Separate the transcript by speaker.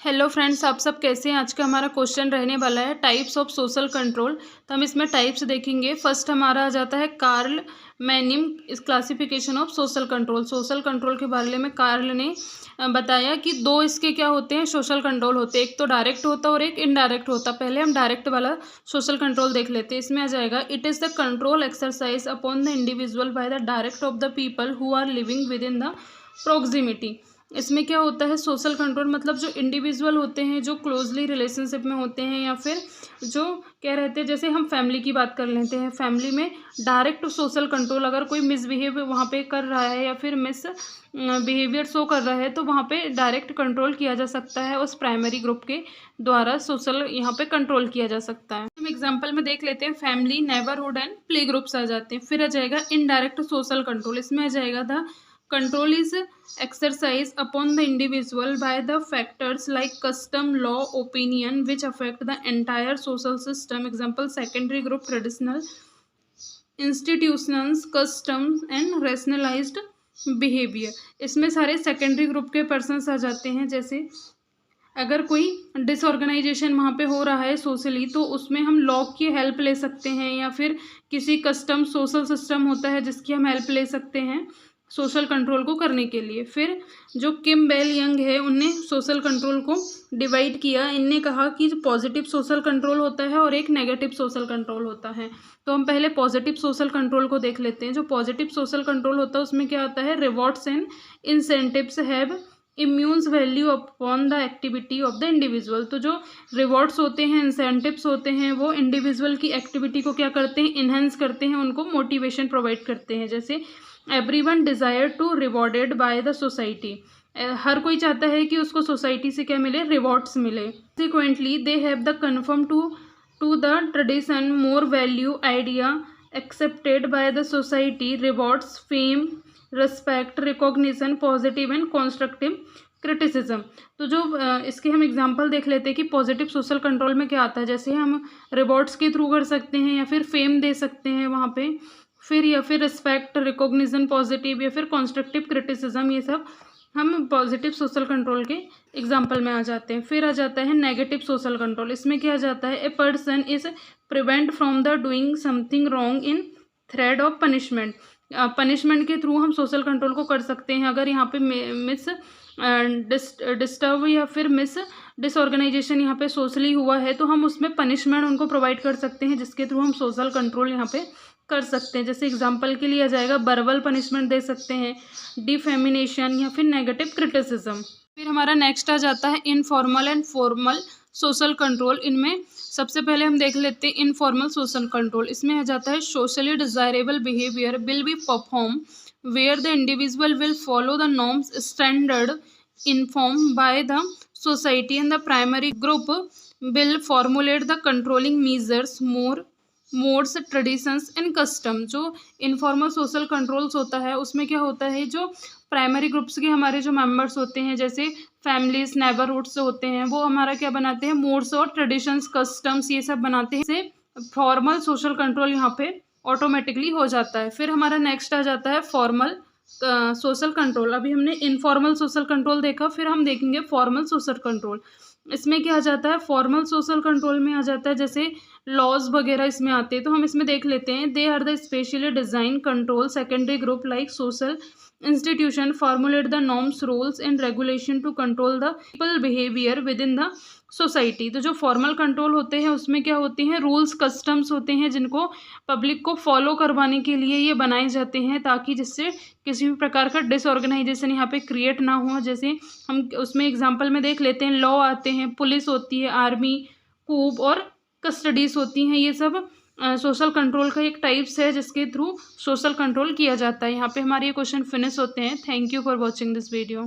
Speaker 1: Hello friends, आप सब कैसे हैं। आज का हमारा क्वेश्चन रहने वाला है टाइप्स ऑफ सोशल कंट्रोल। तो हम इसमें टाइप्स देखेंगे। फर्स्ट हमारा आ जाता है कार्ल मैनिम इस classification of social control. Social control के बारे में कार्ल ने बताया कि दो इसके क्या होते हैं, सोशल कंट्रोल होते हैं। एक तो डायरेक्ट होता है और एक इनडायरेक्ट होता है। पहले हम डायरेक्ट वाला सोशल कंट्रोल देख लेते हैं। इसमें आ जाएगा it is the control exercise upon the individual by the direct of the people who are living within the proximity. इसमें क्या होता है, सोशल कंट्रोल मतलब जो इंडिविजुअल होते हैं, जो क्लोजली रिलेशनशिप में होते हैं, या फिर जो क्या रहते हैं, जैसे हम फैमिली की बात कर लेते हैं। फैमिली में डायरेक्ट सोशल कंट्रोल, अगर कोई मिसबिहेव वहाँ पे कर रहा है या फिर मिस बिहेवियर शो कर रहा है, तो वहाँ पे डायरेक्ट कंट्रोल किया जा सकता है। उस प्राइमरी ग्रुप के द्वारा सोशल यहाँ पे कंट्रोल किया जा सकता है। हम एग्जाम्पल में देख लेते हैं, family, neighbourhood and play groups आ जाते हैं। फिर आ जाएगा इनडायरेक्ट सोशल कंट्रोल। इसमें आ जाएगा the control is exercised upon the individual by the factors like custom, law, opinion which affect the entire social system. Example, secondary group, traditional institutions, customs and rationalized behavior. इसमें सारे secondary group के persons आ जाते हैं। जैसे अगर कोई disorganisation वहाँ पे हो रहा है सोशली, तो उसमें हम लॉ की हेल्प ले सकते हैं, या फिर किसी कस्टम सोशल सिस्टम होता है जिसकी हम हेल्प ले सकते हैं सोशल कंट्रोल को करने के लिए। फिर जो किम बेल यंग है, उनने सोशल कंट्रोल को डिवाइड किया। इनने कहा कि पॉजिटिव सोशल कंट्रोल होता है और एक नेगेटिव सोशल कंट्रोल होता है। तो हम पहले पॉजिटिव सोशल कंट्रोल को देख लेते हैं। जो पॉजिटिव सोशल कंट्रोल होता है उसमें क्या आता है, rewards and incentives have immense value upon the activity of the individual. तो जो रिवॉर्ड्स होते हैं, इंसेंटिव्स होते हैं, वो इंडिविजुअल की एक्टिविटी को क्या करते हैं, इन्हेंस करते हैं, उनको मोटिवेशन प्रोवाइड करते हैं। जैसे everyone desire to rewarded by the society, हर कोई चाहता है कि उसको सोसाइटी से क्या मिले, रिवॉर्ड्स मिले। Subsequently they have the conform to the tradition more value idea accepted by the society, rewards, fame, respect, recognition, positive and constructive criticism. तो जो इसके हम एग्जांपल देख लेते हैं कि पॉजिटिव सोशल कंट्रोल में क्या आता है। जैसे हम रिवॉर्ड्स के थ्रू कर सकते हैं, या फिर फेम दे सकते हैं वहाँ पे, फिर या फिर रिस्पेक्ट, रिकॉग्निशन, पॉजिटिव, या फिर कंस्ट्रक्टिव क्रिटिसिज्म। ये सब हम पॉजिटिव सोशल कंट्रोल के एग्जांपल में आ जाते हैं। फिर आ जाता है नेगेटिव सोशल कंट्रोल। इसमें क्या आ जाता है, a person is prevent from the doing something wrong in thread of punishment. Punishment के थ्रू हम सोशल कंट्रोल को कर सकते हैं। अगर यहाँ पे मिस डिस्टर्ब या फिर मिस डिसऑर्गेनाइजेशन यहाँ पे सोशली हुआ है, तो हम उसमें पनिशमेंट उनको प्रोवाइड कर सकते हैं, जिसके थ्रू हम सोशल कंट्रोल यहाँ पे कर सकते हैं। जैसे एग्जांपल के लिए आ जाएगा, वर्बल पनिशमेंट दे सकते हैं, डिफेमिनेशन, या फिर नेगेटिव क्रिटिसिज्म। फिर हमारा नेक्स्ट आ जाता है informal and formal social control. इनमें सबसे पहले हम देख लेते हैं इनफॉर्मल सोशल कंट्रोल। इसमें आ जाता है socially desirable behaviour will be perform where the individual will follow the norms standard inform by the society and the primary group will formulate the controlling measures modes, traditions and custom. जो informal social controls होता है उसमें क्या होता है, जो primary groups के हमारे जो मेंबर्स होते हैं, जैसे फैमिलीज, नेबरहुड्स होते हैं, वो हमारा क्या बनाते हैं, मोड्स और ट्रेडिशंस, कस्टम्स, ये सब बनाते हैं। इससे फॉर्मल सोशल कंट्रोल यहाँ पे ऑटोमेटिकली हो जाता है। फिर हमारा नेक्स्ट आ जाता है फॉर्मल सोशल कंट्रोल। अभी हमने इनफॉर्मल सोशल कंट्रोल देखा, फिर हम देखेंगे फॉर्मल सोशल कंट्रोल। इसमें क्या आ जाता है, फॉर्मल सोशल कंट्रोल में आ जाता है जैसे लॉज वगैरह इसमें आते हैं। तो हम इसमें देख लेते हैं, they are the specially design control secondary group like social institution formulate the norms, rules and regulation to control the people behaviour within the society. तो जो फॉर्मल कंट्रोल होते हैं उसमें क्या होते हैं, रूल्स, कस्टम्स होते हैं, जिनको पब्लिक को फॉलो करवाने के लिए ये बनाए जाते हैं, ताकि जिससे किसी भी प्रकार का डिसऑर्गेनाइजेशन यहाँ पे क्रिएट ना हो। जैसे हम उसमें एग्जांपल में देख लेते हैं, लॉ आते हैं, पुलिस होती है, आर्मी, कूब और कस्टडीज होती हैं। ये सब सोशल कंट्रोल का एक टाइप्स है जिसके थ्रू सोशल कंट्रोल किया जाता है। यहाँ पे हमारे ये क्वेश्चन फिनिश होते हैं। Thank you for watching this video.